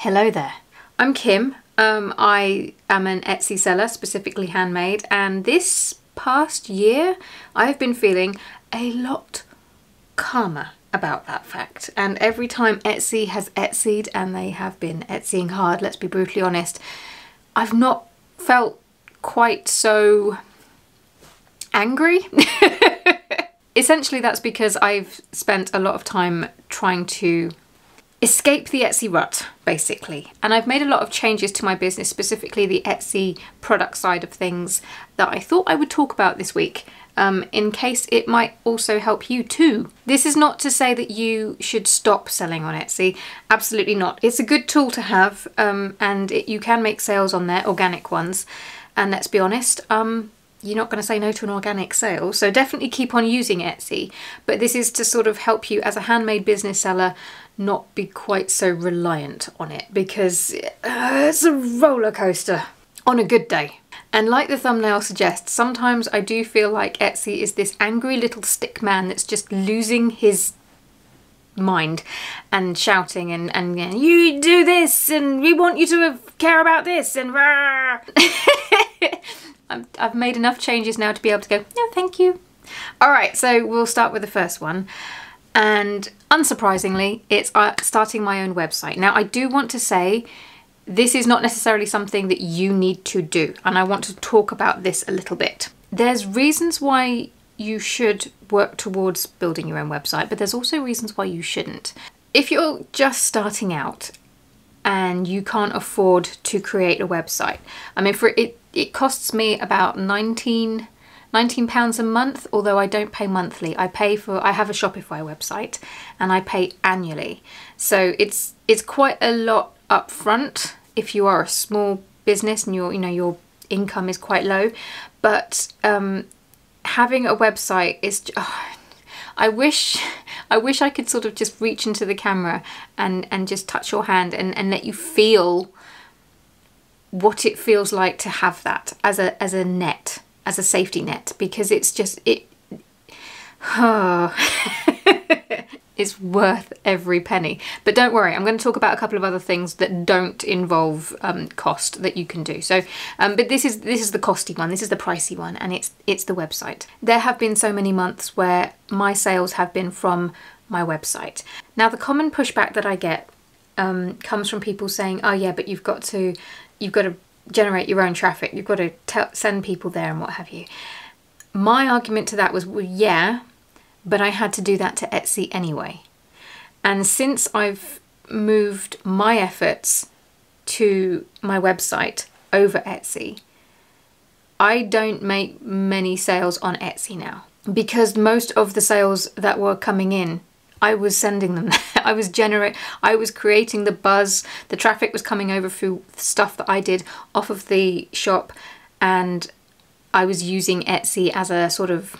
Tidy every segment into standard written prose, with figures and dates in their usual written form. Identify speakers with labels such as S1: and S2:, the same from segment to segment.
S1: Hello there, I'm Kim. I am an Etsy seller, specifically handmade, and this past year I've been feeling a lot calmer about that fact. And every time Etsy has Etsy'd, and they have been Etsying hard, let's be brutally honest, I've not felt quite so angry. Essentially that's because I've spent a lot of time trying to escape the Etsy rut, basically. And I've made a lot of changes to my business, specifically the Etsy product side of things, that I thought I would talk about this week, in case it might also help you too. This is not to say that you should stop selling on Etsy, absolutely not. It's a good tool to have, and you can make sales on there, organic ones. And let's be honest, you're not going to say no to an organic sale, so definitely keep on using Etsy. But this is to sort of help you as a handmade business seller not be quite so reliant on it, because it's a roller coaster on a good day. And like the thumbnail suggests, sometimes I do feel like Etsy is this angry little stick man that's just losing his mind and shouting and you do this and we want you to care about this and rah. I've made enough changes now to be able to go, no thank you. Alright, so we'll start with the first one. And unsurprisingly, it's starting my own website. Now, I do want to say this is not necessarily something that you need to do, and I want to talk about this a little bit. There's reasons why you should work towards building your own website, but there's also reasons why you shouldn't. If you're just starting out and you can't afford to create a website, I mean, it costs me about £19 a month, although I don't pay monthly. I have a Shopify website and I pay annually. So it's quite a lot up front if you are a small business and your income is quite low. But having a website is I wish I could sort of just reach into the camera and just touch your hand and let you feel what it feels like to have that as a net. As a safety net, because it's just, it's worth every penny. But don't worry, I'm going to talk about a couple of other things that don't involve cost that you can do. So, but this is the costy one, this is the pricey one, and it's the website. There have been so many months where my sales have been from my website. Now, the common pushback that I get comes from people saying, oh yeah, but you've got to generate your own traffic, you've got to send people there and what have you. My argument to that was, well, yeah, but I had to do that to Etsy anyway. And since I've moved my efforts to my website over Etsy, I don't make many sales on Etsy now, because most of the sales that were coming in, I was sending them there. I was creating the buzz, the traffic was coming over through stuff that I did off of the shop, and I was using Etsy as a sort of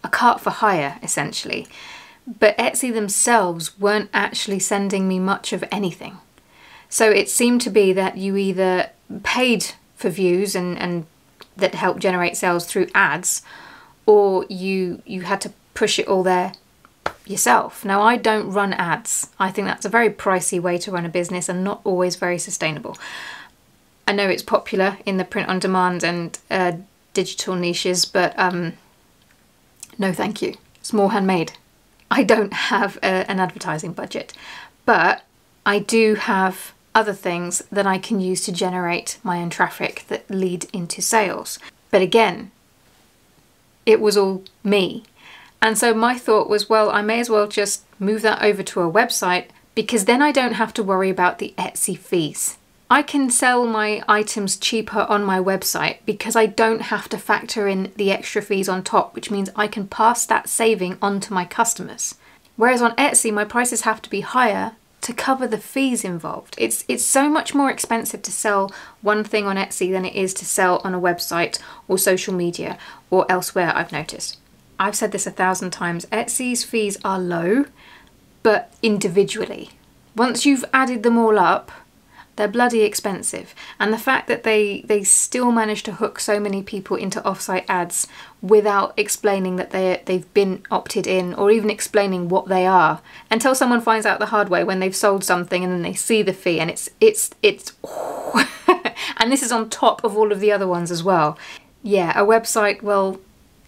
S1: a cart for hire, essentially. But Etsy themselves weren't actually sending me much of anything. So it seemed to be that you either paid for views and that helped generate sales through ads, or you had to push it all there yourself. Now, I don't run ads. I think that's a very pricey way to run a business and not always very sustainable. I know it's popular in the print on demand and digital niches, but no thank you. Small handmade. I don't have an advertising budget, but I do have other things that I can use to generate my own traffic that lead into sales. But again, it was all me. And so my thought was, well, I may as well just move that over to a website, because then I don't have to worry about the Etsy fees. I can sell my items cheaper on my website because I don't have to factor in the extra fees on top, which means I can pass that saving on to my customers. Whereas on Etsy, my prices have to be higher to cover the fees involved. It's so much more expensive to sell one thing on Etsy than it is to sell on a website or social media or elsewhere, I've noticed. I've said this 1,000 times, Etsy's fees are low, but individually. Once you've added them all up, They're bloody expensive. And the fact that they still manage to hook so many people into offsite ads without explaining that they've been opted in, or even explaining what they are, until someone finds out the hard way when they've sold something and then they see the fee, and it's and this is on top of all of the other ones as well. Yeah, a website, well,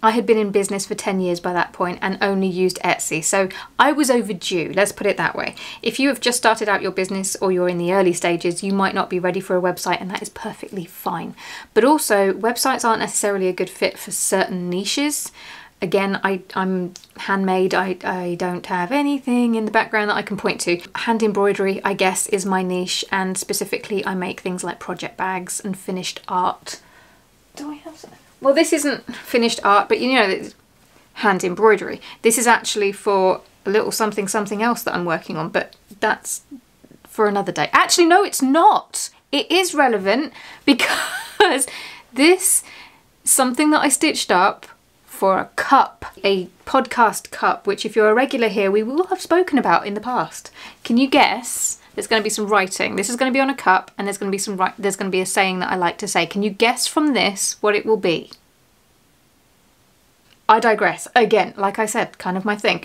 S1: I had been in business for 10 years by that point and only used Etsy, so I was overdue, let's put it that way. If you have just started out your business or you're in the early stages, you might not be ready for a website, and that is perfectly fine. But also, websites aren't necessarily a good fit for certain niches. Again, I'm handmade, I don't have anything in the background that I can point to. Hand embroidery, I guess, is my niche, and specifically I make things like project bags and finished art. Do I have some? Well, this isn't finished art, but you know, it's hand embroidery. This is actually for a little something else that I'm working on, but that's for another day. Actually, no, it's not. It is relevant because this, something that I stitched up for a cup, a podcast cup, which if you're a regular here, we will have spoken about in the past. Can you guess? There's going to be some writing. This is going to be on a cup, and there's going to be a saying that I like to say. Can you guess from this what it will be? I digress. Again, like I said, kind of my thing.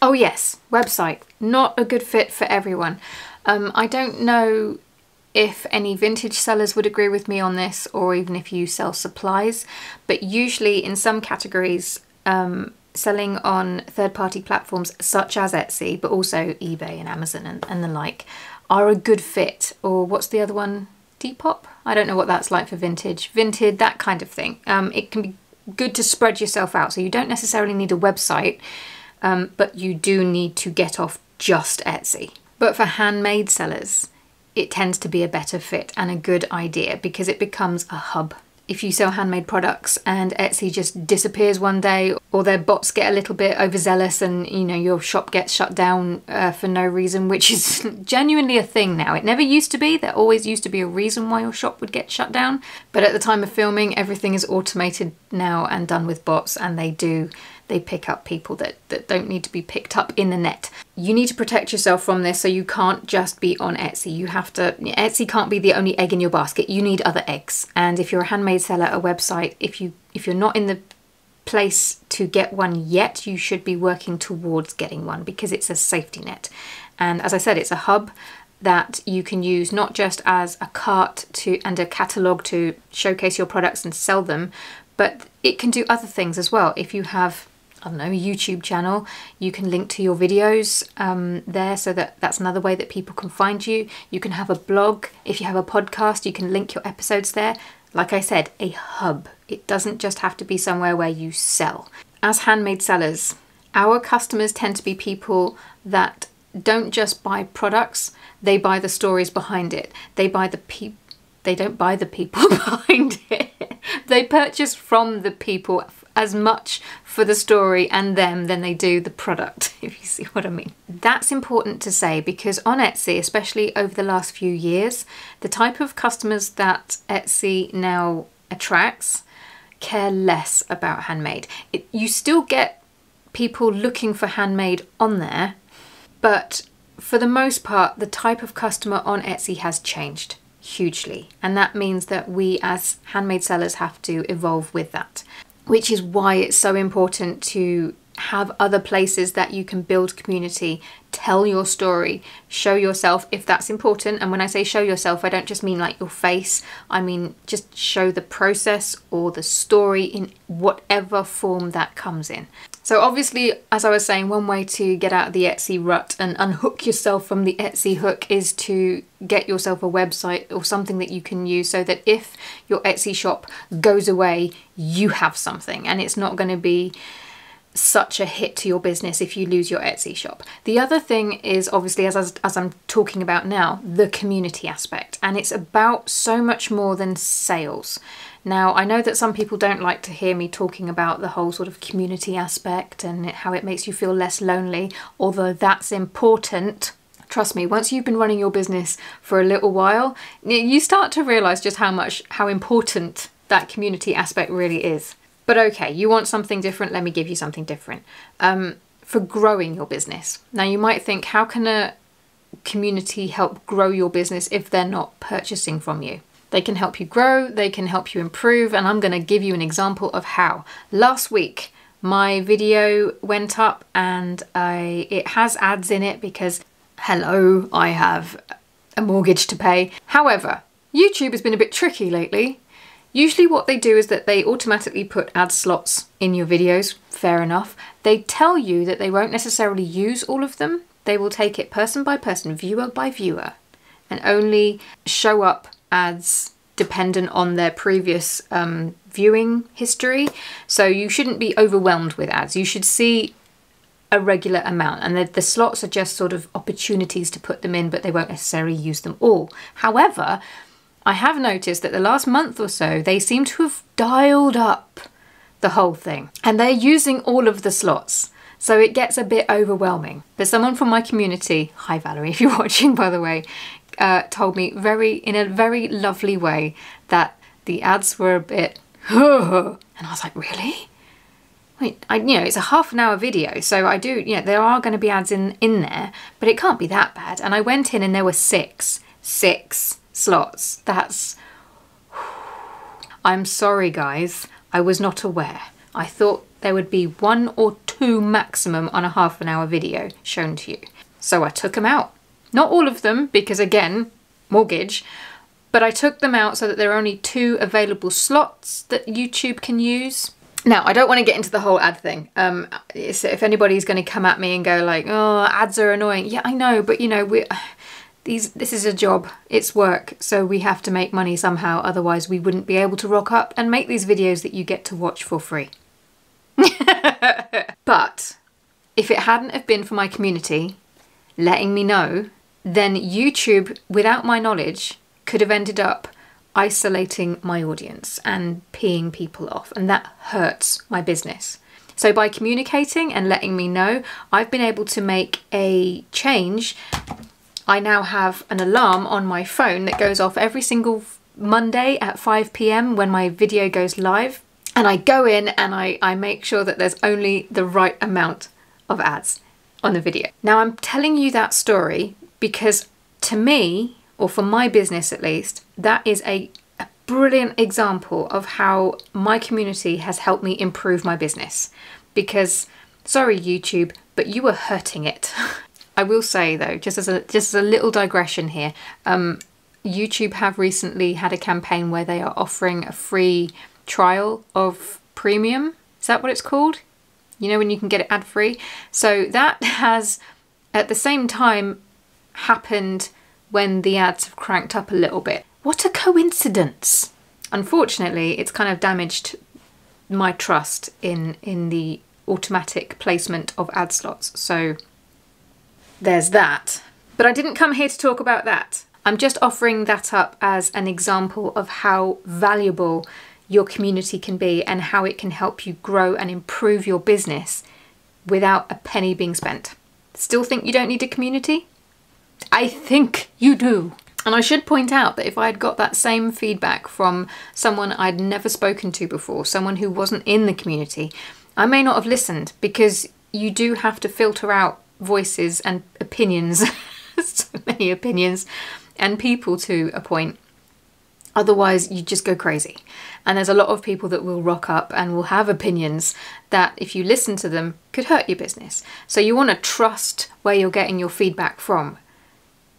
S1: Oh yes, website. Not a good fit for everyone. I don't know if any vintage sellers would agree with me on this, or even if you sell supplies, but usually in some categories, selling on third-party platforms such as Etsy, but also eBay and Amazon and the like, are a good fit. Or what's the other one? Depop? I don't know what that's like for vintage. Vinted, that kind of thing. It can be good to spread yourself out, so you don't necessarily need a website, but you do need to get off just Etsy. But for handmade sellers, it tends to be a better fit and a good idea because it becomes a hub. If you sell handmade products and Etsy just disappears one day, or their bots get a little bit overzealous and you know your shop gets shut down for no reason, which is genuinely a thing now. It never used to be. There always used to be a reason why your shop would get shut down. But at the time of filming, everything is automated now and done with bots, and they pick up people that don't need to be picked up in the net. You need to protect yourself from this, so you can't just be on Etsy. You have to, Etsy can't be the only egg in your basket. You need other eggs. And if you're a handmade seller, a website, if you're not in the place to get one yet, you should be working towards getting one because it's a safety net. And as I said, it's a hub that you can use not just as a cart and a catalogue to showcase your products and sell them, but it can do other things as well. If you have, I don't know, a YouTube channel, you can link to your videos there, so that's another way that people can find you. You can have a blog. If you have a podcast, you can link your episodes there. Like I said, a hub. It doesn't just have to be somewhere where you sell. As handmade sellers, our customers tend to be people that don't just buy products, they buy the stories behind it. They don't buy the people behind it. They purchase from the people as much for the story and them than they do the product, if you see what I mean. That's important to say because on Etsy, especially over the last few years, the type of customers that Etsy now attracts care less about handmade. You still get people looking for handmade on there, but for the most part, the type of customer on Etsy has changed hugely. And that means that we as handmade sellers have to evolve with that, which is why it's so important to have other places that you can build community, tell your story, show yourself if that's important. And when I say show yourself, I don't just mean like your face, I mean just show the process or the story in whatever form that comes in. So obviously, as I was saying, one way to get out of the Etsy rut and unhook yourself from the Etsy hook is to get yourself a website or something that you can use so that if your Etsy shop goes away, you have something and it's not going to be such a hit to your business if you lose your Etsy shop. The other thing is obviously, as I'm talking about now, the community aspect, and it's about so much more than sales. Now, I know that some people don't like to hear me talking about the whole sort of community aspect and how it makes you feel less lonely, although that's important. Trust me, once you've been running your business for a little while, you start to realise just how important that community aspect really is. But okay, you want something different, let me give you something different. For growing your business. Now you might think, how can a community help grow your business if they're not purchasing from you. They can help you grow, they can help you improve, and I'm going to give you an example of how. Last week, my video went up and it has ads in it because, hello, I have a mortgage to pay. However, YouTube has been a bit tricky lately. Usually what they do is that they automatically put ad slots in your videos, fair enough. They tell you that they won't necessarily use all of them. They will take it person by person, viewer by viewer, and only show up ads dependent on their previous viewing history. So you shouldn't be overwhelmed with ads. You should see a regular amount, and the slots are just sort of opportunities to put them in, but they won't necessarily use them all. However, I have noticed that the last month or so, they seem to have dialed up the whole thing, and they're using all of the slots. So it gets a bit overwhelming. But someone from my community, hi Valerie, if you're watching by the way, told me in a very lovely way that the ads were a bit, and I was like, really? Wait, it's a half an hour video, so there are going to be ads in there, but it can't be that bad. And I went in and there were six slots. That's, I'm sorry guys, I was not aware. I thought there would be 1 or 2 maximum on a half an hour video shown to you. So I took them out. Not all of them, because again, mortgage, but I took them out so that there are only 2 available slots that YouTube can use. Now, I don't want to get into the whole ad thing. If anybody's going to come at me and go like, oh, ads are annoying. Yeah, I know, but this is a job, it's work, so we have to make money somehow, otherwise we wouldn't be able to rock up and make these videos that you get to watch for free. But if it hadn't have been for my community letting me know, then YouTube, without my knowledge, could have ended up isolating my audience and peeing people off, and that hurts my business. So by communicating and letting me know, I've been able to make a change. I now have an alarm on my phone that goes off every single Monday at 5 p.m. when my video goes live. And I go in and I make sure that there's only the right amount of ads on the video. Now I'm telling you that story because to me, or for my business at least, that is a brilliant example of how my community has helped me improve my business. Because, sorry YouTube, but you were hurting it. I will say though, just as a little digression here, YouTube have recently had a campaign where they are offering a free trial of premium. Is that what it's called? You know, when you can get it ad free. So that has at the same time happened when the ads have cranked up a little bit. What a coincidence. Unfortunately, it's kind of damaged my trust in the automatic placement of ad slots. So there's that. But I didn't come here to talk about that. I'm just offering that up as an example of how valuable your community can be and how it can help you grow and improve your business without a penny being spent. Still think you don't need a community? I think you do. And I should point out that if I had got that same feedback from someone I'd never spoken to before, someone who wasn't in the community, I may not have listened, because you do have to filter out voices and opinions, so many opinions, and people to a point. Otherwise, you just go crazy. And there's a lot of people that will rock up and will have opinions that, if you listen to them, could hurt your business. So you want to trust where you're getting your feedback from.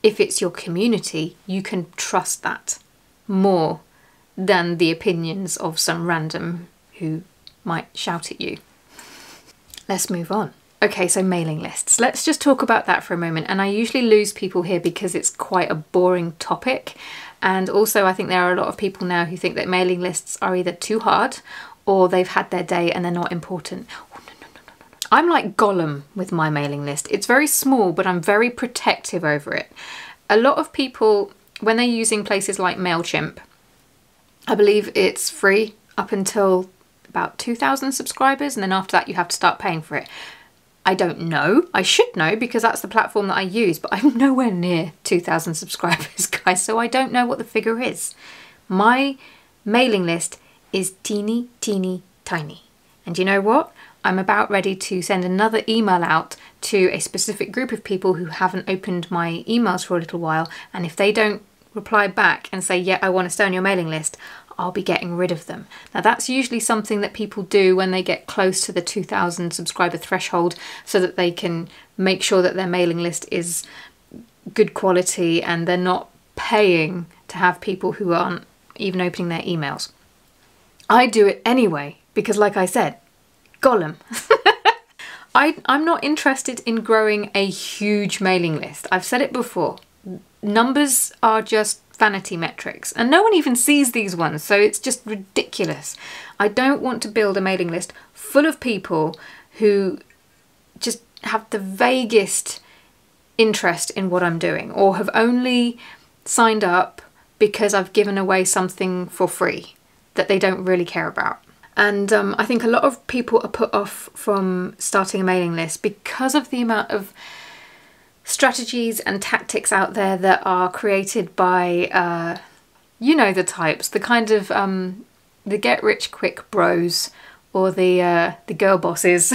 S1: If it's your community, you can trust that more than the opinions of some random who might shout at you. Let's move on. Okay, so mailing lists. Let's just talk about that for a moment. And I usually lose people here because it's quite a boring topic. And also I think there are a lot of people now who think that mailing lists are either too hard or they've had their day and they're not important. Oh, no. I'm like Gollum with my mailing list. It's very small, but I'm very protective over it. A lot of people, when they're using places like MailChimp, I believe it's free up until about 2,000 subscribers, and then after that you have to start paying for it. I don't know. I should know because that's the platform that I use, but I'm nowhere near 2,000 subscribers, guys, so I don't know what the figure is. My mailing list is teeny, teeny, tiny. And you know what? I'm about ready to send another email out to a specific group of people who haven't opened my emails for a little while, and if they don't reply back and say, yeah, I want to stay on your mailing list, I'll be getting rid of them. Now that's usually something that people do when they get close to the 2,000 subscriber threshold, so that they can make sure that their mailing list is good quality and they're not paying to have people who aren't even opening their emails. I do it anyway because, like I said, Gollum. I'm not interested in growing a huge mailing list. I've said it before. Numbers are just vanity metrics, and no one even sees these ones, so it's just ridiculous. I don't want to build a mailing list full of people who just have the vaguest interest in what I'm doing, or have only signed up because I've given away something for free that they don't really care about. And I think a lot of people are put off from starting a mailing list because of the amount of strategies and tactics out there that are created by, you know, the types, the kind of the get rich quick bros, or the girl bosses.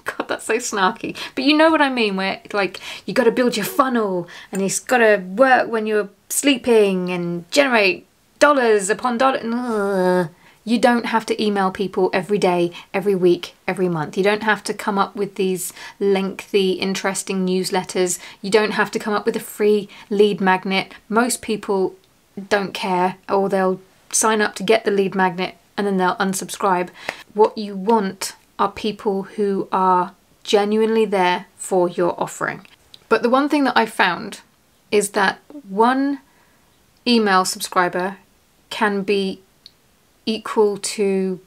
S1: God, that's so snarky, but you know what I mean, where like you got to build your funnel and it's got to work when you're sleeping and generate dollars upon dollars. You don't have to email people every day, every week, every month. You don't have to come up with these lengthy, interesting newsletters. You don't have to come up with a free lead magnet. Most people don't care, or they'll sign up to get the lead magnet and then they'll unsubscribe. What you want are people who are genuinely there for your offering. But the one thing that I found is that one email subscriber can be equal to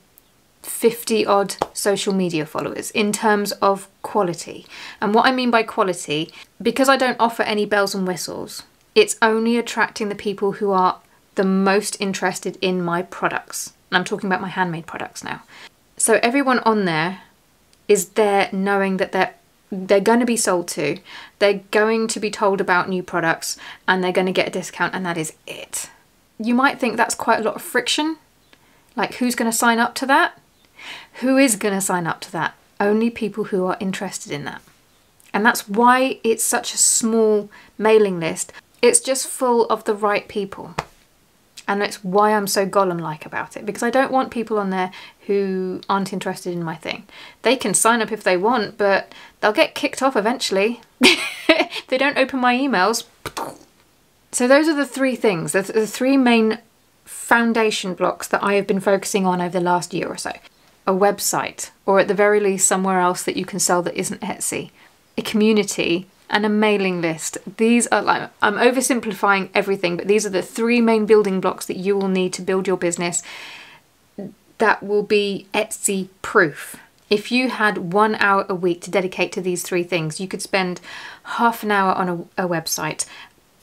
S1: 50 odd social media followers in terms of quality. And what I mean by quality, because I don't offer any bells and whistles, it's only attracting the people who are the most interested in my products. And I'm talking about my handmade products now. So everyone on there is there knowing that they're going to be sold to, they're going to be told about new products, and they're going to get a discount, and that is it. You might think that's quite a lot of friction. Like, who's going to sign up to that? Who is going to sign up to that? Only people who are interested in that. And that's why it's such a small mailing list. It's just full of the right people. And it's why I'm so Gollum-like about it, because I don't want people on there who aren't interested in my thing. They can sign up if they want, but they'll get kicked off eventually. If they don't open my emails. So those are the three things, the three main foundation blocks that I have been focusing on over the last year or so. A website, or at the very least somewhere else that you can sell that isn't Etsy. A community, and a mailing list. These are, like, I'm oversimplifying everything, but these are the three main building blocks that you will need to build your business that will be Etsy proof. If you had 1 hour a week to dedicate to these three things, you could spend half an hour on a website,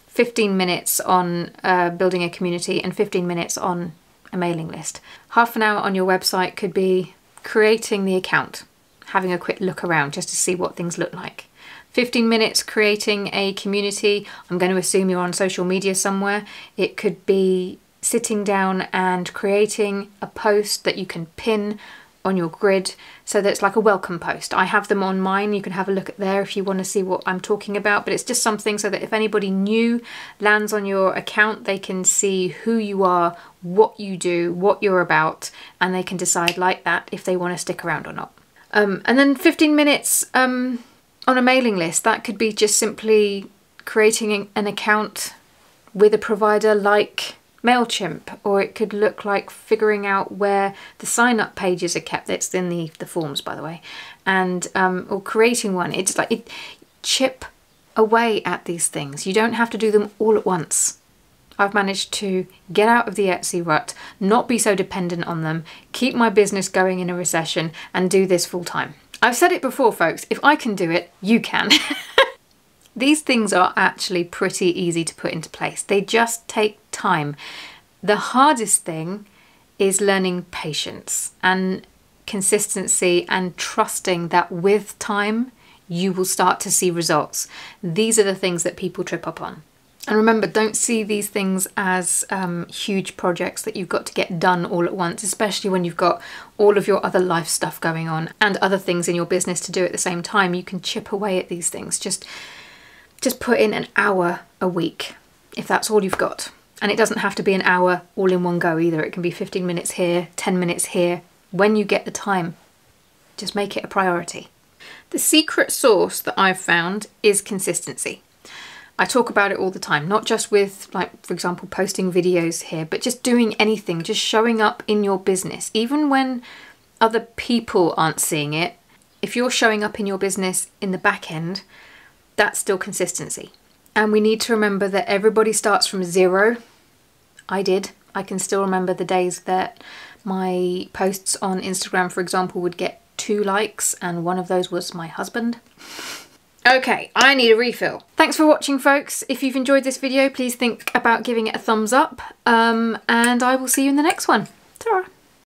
S1: 15 minutes on building a community, and 15 minutes on a mailing list. Half an hour on your website could be creating the account, having a quick look around just to see what things look like. 15 minutes creating a community. I'm going to assume you're on social media somewhere. It could be sitting down and creating a post that you can pin on your grid, so that it's like a welcome post. I have them on mine. You can have a look at there if you want to see what I'm talking about, but it's just something so that if anybody new lands on your account, they can see who you are, what you do, what you're about, and they can decide like that if they want to stick around or not. And then 15 minutes on a mailing list. That could be just simply creating an account with a provider like MailChimp, or it could look like figuring out where the sign-up pages are kept. It's in the forms, by the way, and or creating one. It's like chip away at these things. You don't have to do them all at once. I've managed to get out of the Etsy rut, not be so dependent on them, keep my business going in a recession, and do this full time. I've said it before, folks, if I can do it, you can. These things are actually pretty easy to put into place. They just take time. The hardest thing is learning patience and consistency and trusting that with time you will start to see results. These are the things that people trip up on. And remember, don't see these things as huge projects that you've got to get done all at once, especially when you've got all of your other life stuff going on and other things in your business to do at the same time. You can chip away at these things. Just put in an hour a week, if that's all you've got. And it doesn't have to be an hour all in one go either. It can be 15 minutes here, 10 minutes here. When you get the time, just make it a priority. The secret sauce that I've found is consistency. I talk about it all the time, not just with, like, for example, posting videos here, but just doing anything, just showing up in your business. Even when other people aren't seeing it, if you're showing up in your business in the back end, that's still consistency. And we need to remember that everybody starts from zero. I did. I can still remember the days that my posts on Instagram, for example, would get 2 likes, and one of those was my husband. Okay, I need a refill. Thanks for watching, folks. If you've enjoyed this video, please think about giving it a thumbs up, and I will see you in the next one. Ta-ra.